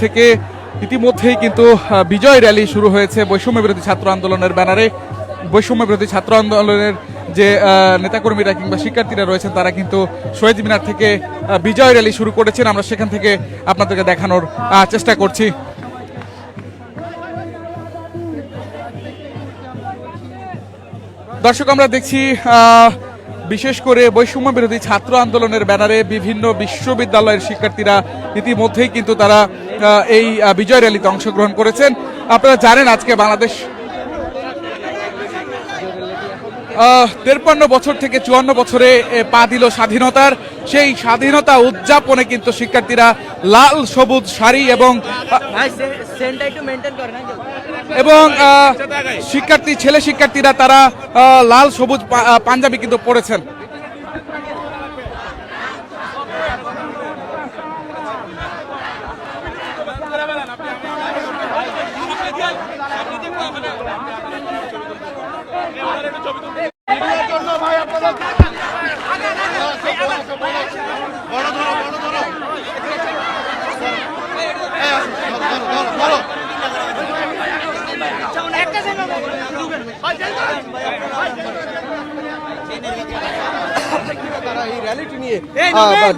থেকে ইতিমধ্যেই কিন্তু বিজয় র্যালি শুরু হয়েছে বৈষম্য বিরোধী ছাত্র আন্দোলনের ব্যানারে। বৈষম্য বিরোধী ছাত্র আন্দোলনের যে নেতাকর্মীরা কিংবা শিক্ষার্থীরা রয়েছেন তারা কিন্তু শহীদ মিনার থেকে বিজয় র্যালি শুরু করেছেন। আমরা সেখান থেকে আপনাদেরকে দেখানোর চেষ্টা করছি। দর্শক, আমরা দেখছি বিশেষ করে বৈষম্য বিরোধী ছাত্র আন্দোলনের ব্যানারে বিভিন্ন বিশ্ববিদ্যালয়ের শিক্ষার্থীরা ইতিমধ্যেই কিন্তু তারা এই বিজয় র্যালিতে অংশগ্রহণ করেছেন। আপনারা জানেন আজকে বাংলাদেশ 53 বছর থেকে 54 বছরে পা দিল স্বাধীনতার। সেই স্বাধীনতা উদযাপনে কিন্তু শিক্ষার্থীরা লাল সবুজ শাড়ি এবং ছেলে শিক্ষার্থীরা তারা লাল সবুজ পাঞ্জাবি কিন্তু পরেছেন।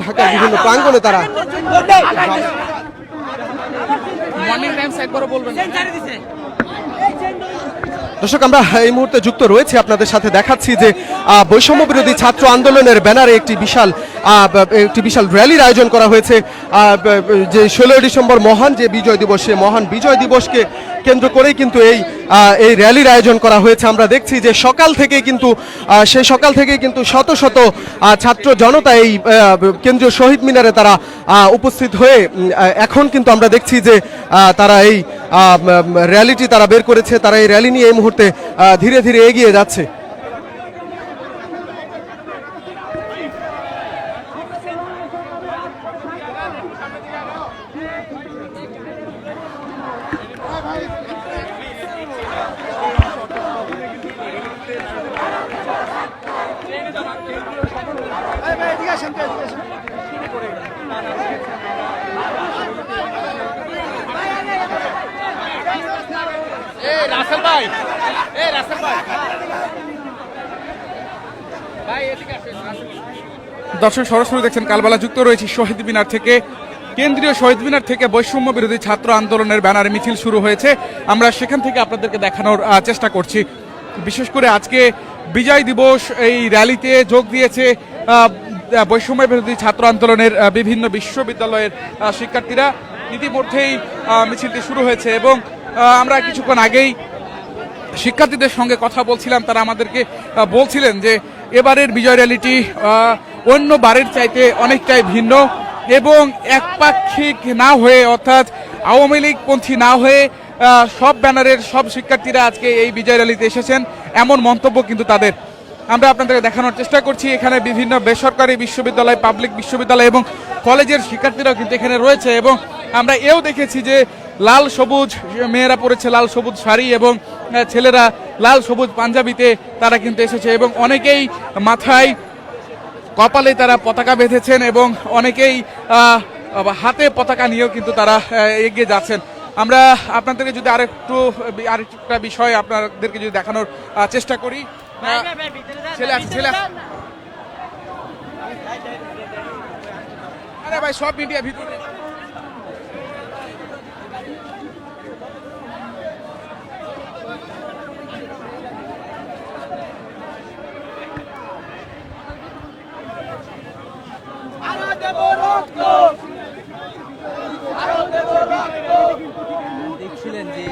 ঢাকার বিভিন্ন প্রাঙ্গণে তারা দর্শক, আমরা এই মুহূর্তে যুক্ত রয়েছে আপনাদের সাথে দেখাচ্ছি যে বৈষম্য বিরোধী ছাত্র আন্দোলনের ব্যানারে একটি বিশাল র্যালির আয়োজন করা হয়েছে। যে 16 ডিসেম্বর মহান যে বিজয় দিবস, সে মহান বিজয় দিবসকে কেন্দ্র করেই কিন্তু এই র্যালির আয়োজন করা হয়েছে। আমরা দেখছি যে সকাল থেকেই কিন্তু শত শত ছাত্র জনতা এই কেন্দ্রীয় শহীদ মিনারে তারা উপস্থিত হয়ে এখন কিন্তু আমরা দেখছি যে তারা এই র্যালিটি তারা বের করেছে। তারা এই র্যালি নিয়ে এই মুহূর্তে ধীরে ধীরে এগিয়ে যাচ্ছে। দর্শক, সরাসরি দেখছেন কালবেলা যুক্ত রয়েছে শহীদ মিনার থেকে। কেন্দ্রীয় শহীদ মিনার থেকে বৈষম্য বিরোধী ছাত্র আন্দোলনের ব্যানারে মিছিল শুরু হয়েছে। আমরা সেখান থেকে আপনাদেরকে দেখানোর চেষ্টা করছি। বিশেষ করে আজকে বিজয় দিবস এই র্যালিতে যোগ দিয়েছে বৈষম্য বিরোধী ছাত্র আন্দোলনের বিভিন্ন বিশ্ববিদ্যালয়ের শিক্ষার্থীরা। ইতিমধ্যেই মিছিলটি শুরু হয়েছে এবং আমরা কিছুক্ষণ আগেই শিক্ষার্থীদের সঙ্গে কথা বলছিলাম। তারা আমাদেরকে বলছিলেন যে এবারের বিজয় র্যালিটি অন্য বারের চাইতে অনেকটাই ভিন্ন এবং একপাক্ষিক না হয়ে, অর্থাৎ আওয়ামী লীগপন্থী না হয়ে সব ব্যানারের সব শিক্ষার্থীরা আজকে এই বিজয় র্যালিতে এসেছেন, এমন মন্তব্য কিন্তু তাদের। আমরা আপনাদেরকে দেখানোর চেষ্টা করছি। এখানে বিভিন্ন বেসরকারি বিশ্ববিদ্যালয়, পাবলিক বিশ্ববিদ্যালয় এবং কলেজের শিক্ষার্থীরাও কিন্তু এখানে রয়েছে এবং আমরা এও দেখেছি যে লাল সবুজ মেয়েরা পরেছে লাল সবুজ শাড়ি এবং ছেলেরা লাল সবুজ পাঞ্জাবিতে তারা কিন্তু এসেছে এবং অনেকেই মাথায় কপালে তারা পতাকা বেঁধেছেন এবং অনেকেই হাতে পতাকা নিয়েও কিন্তু তারা এগিয়ে যাচ্ছেন। আমরা আপনাদেরকে যদি আরেকটা বিষয় আপনাদেরকে যদি দেখানোর চেষ্টা করি। আরে ভাই, সব মিডিয়া ভিতরে। দেখছিলেন যে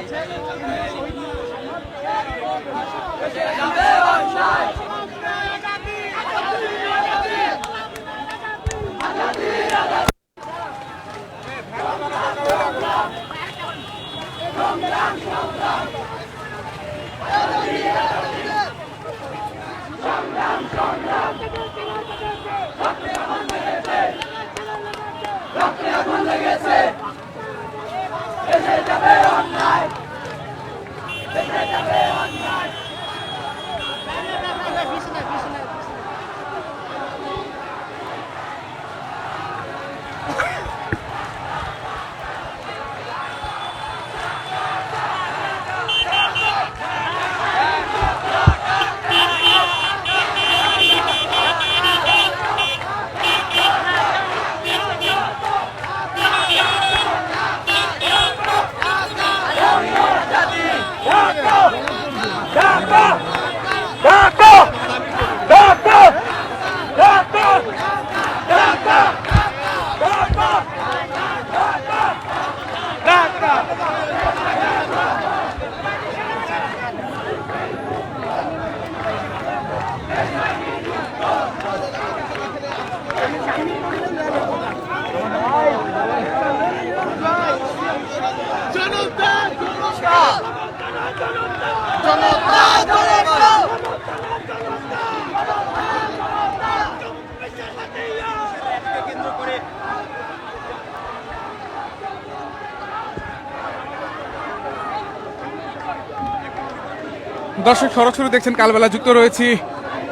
দর্শক সরাসরি দেখছেন কালবেলা যুক্ত রয়েছি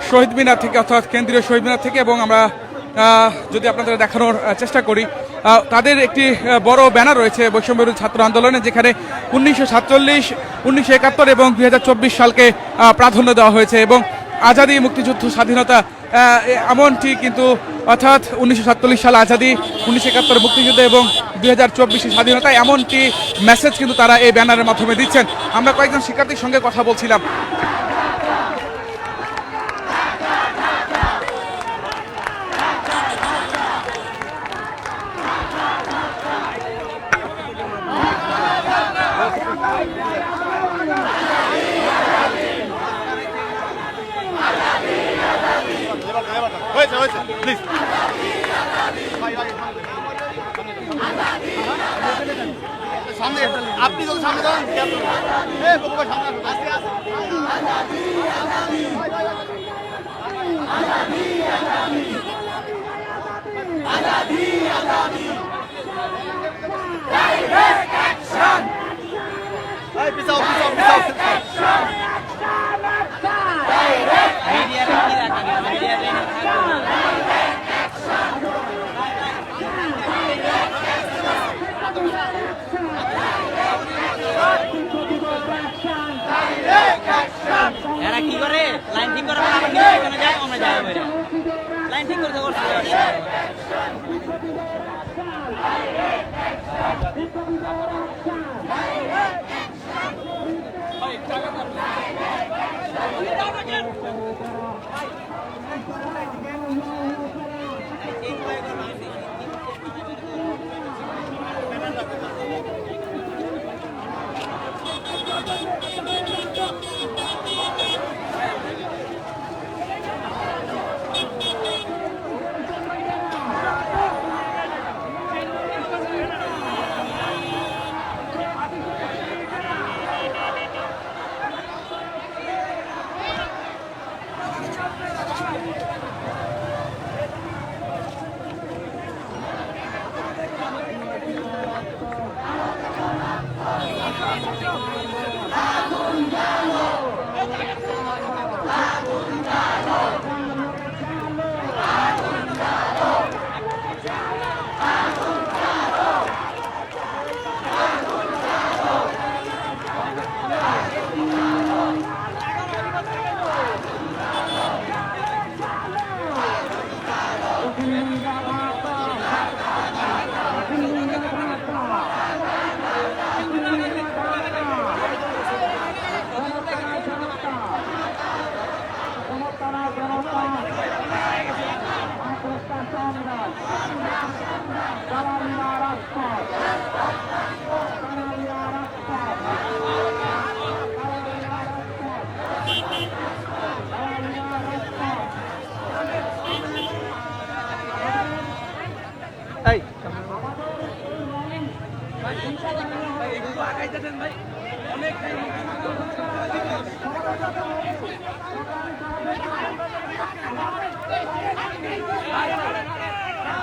শহীদ মিনার থেকে অর্থাৎ কেন্দ্রীয় শহীদ মিনার থেকে এবং আমরা যদি আপনাদের দেখানোর চেষ্টা করি তাদের একটি বড় ব্যানার রয়েছে বৈষম্য বিরোধী ছাত্র আন্দোলনে যেখানে 1947, 1971 এবং 2024 সালকে প্রাধান্য দেওয়া হয়েছে এবং আজাদি মুক্তিযুদ্ধ স্বাধীনতা এমনটি কিন্তু অর্থাৎ 1947 সাল আজাদি, 1971 মুক্তিযুদ্ধ এবং 2024 স্বাধীনতা এমনটি মেসেজ কিন্তু তারা এই ব্যানারের মাধ্যমে দিচ্ছেন। আমরা কয়েকজন শিক্ষার্থীর সঙ্গে কথা বলছিলাম। প্লিজ সামনে আপনি যদি সামনে যান পিছাও পিছাও পিছাও এরা কি করে লাইন ঠিক করে আবার নিচে যায় আমরা যাই বাইরে লাইন ঠিক করতে করতে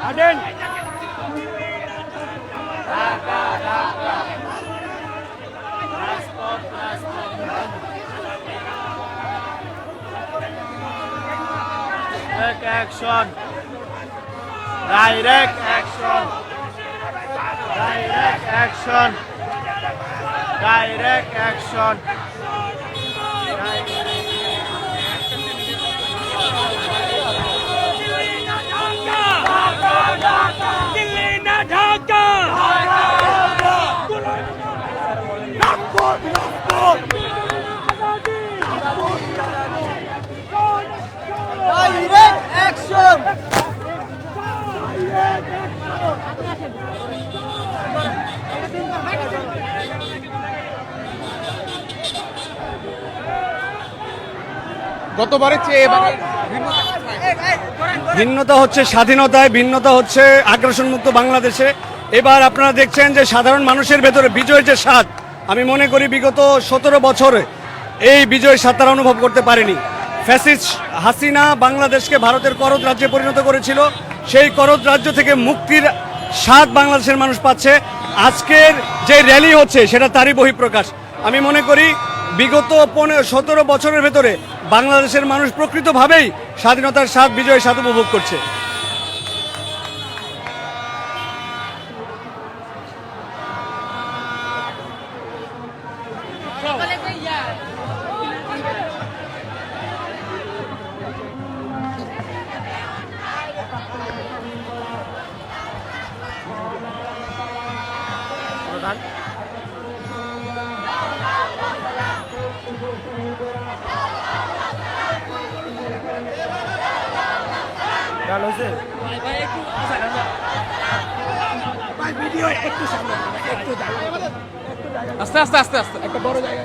Aden action direct action direct action direct action Delhi না ঢাকা direct action গতবারের চেয়ে এবারে ভিন্নতা হচ্ছে স্বাধীনতায়, ভিন্নতা হচ্ছে আগ্রাসন মুক্ত বাংলাদেশে। এবার আপনারা দেখছেন যে সাধারণ মানুষের ভেতরে বিজয়ের যে স্বাদ, আমি মনে করি বিগত 17 বছরে এই বিজয়ের স্বাদ তারা অনুভব করতে পারেনি। ফ্যাসিস্ট হাসিনা বাংলাদেশকে ভারতের করদ রাজ্যে পরিণত করেছিল, সেই করদ রাজ্য থেকে মুক্তির স্বাদ বাংলাদেশের মানুষ পাচ্ছে। আজকের যে র্যালি হচ্ছে সেটা তারই বহিঃপ্রকাশ। আমি মনে করি বিগত 17 বছরের ভেতরে বাংলাদেশের মানুষ প্রকৃতভাবেই স্বাধীনতার স্বাদ, বিজয়ের স্বাদ উপভোগ করছে। আস্তে আস্তে আস্তে আস্তে একটা বড় জায়গা।